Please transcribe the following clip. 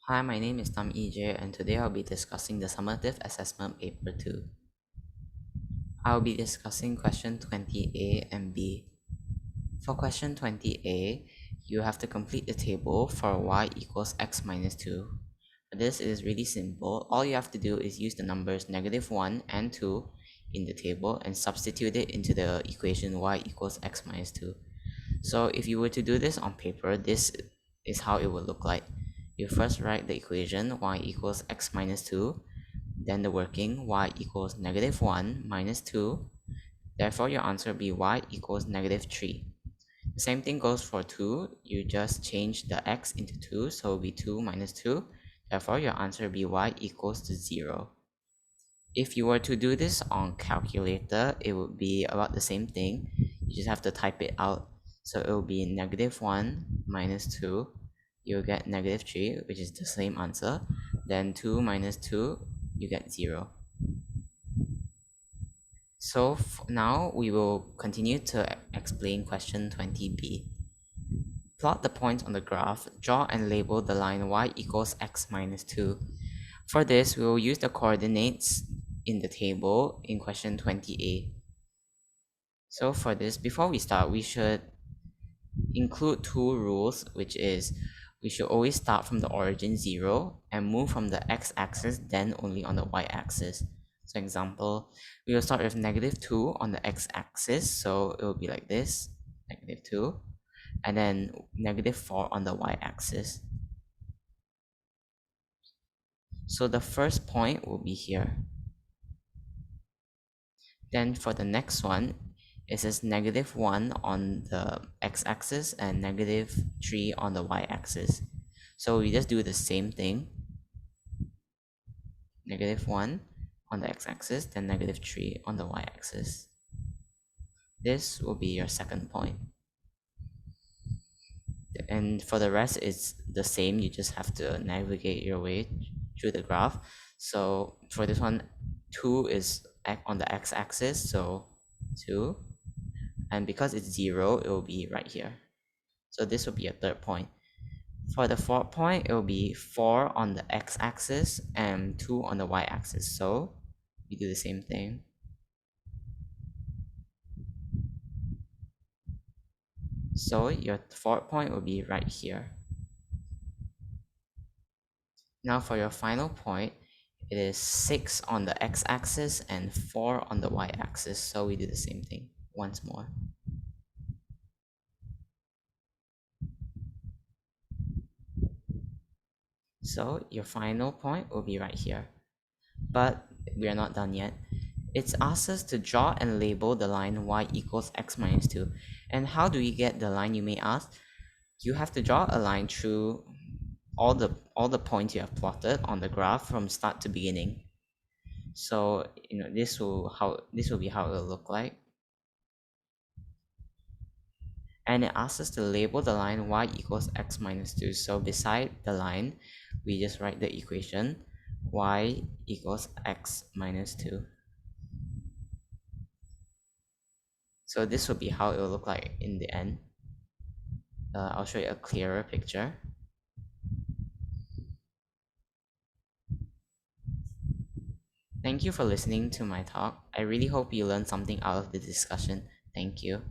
Hi, my name is Tam EJ, and today I'll be discussing the summative assessment paper 2. I'll be discussing question 20A and B. For question 20A, you have to complete the table for y equals x minus 2. For this, it is really simple. All you have to do is use the numbers -1 and 2 in the table and substitute it into the equation y equals x minus 2. So if you were to do this on paper, this is how it would look like. You first write the equation y equals x minus 2, then the working y equals -1 minus 2. Therefore, your answer will be y equals -3. The same thing goes for 2. You just change the x into 2, so it will be 2 minus 2. Therefore, your answer will be y equals to 0. If you were to do this on calculator, it would be about the same thing. You just have to type it out. So it will be -1 minus 2. You'll get -3, which is the same answer. Then 2 minus 2, you get 0. So now we will continue to explain question 20b. Plot the points on the graph, draw and label the line y equals x minus 2. For this, we will use the coordinates in the table in question 20a. So for this, before we start, we should include two rules, which is we should always start from the origin 0 and move from the x-axis, then only on the y-axis. So example, we will start with -2 on the x-axis, so it will be like this, -2, and then -4 on the y-axis. So the first point will be here. Then for the next one, it says -1 on the x-axis and -3 on the y-axis. So we just do the same thing. -1 on the x-axis, then -3 on the y-axis. This will be your second point. And for the rest, it's the same. You just have to navigate your way through the graph. So for this one, 2 is on the x-axis, so 2. And because it's 0, it will be right here. So this will be a third point. For the fourth point, it will be 4 on the x-axis and 2 on the y-axis. So we do the same thing. So your fourth point will be right here. Now for your final point, it is 6 on the x-axis and 4 on the y-axis. So we do the same thing once more. So your final point will be right here. But we are not done yet. It's asked us to draw and label the line y equals x minus 2. And how do we get the line, you may ask? You have to draw a line through all the points you have plotted on the graph from start to beginning. So this will be how it will look like. And it asks us to label the line y equals x minus 2. So beside the line, we just write the equation y equals x minus 2. So this will be how it will look like in the end. I'll show you a clearer picture. Thank you for listening to my talk. I really hope you learned something out of the discussion. Thank you.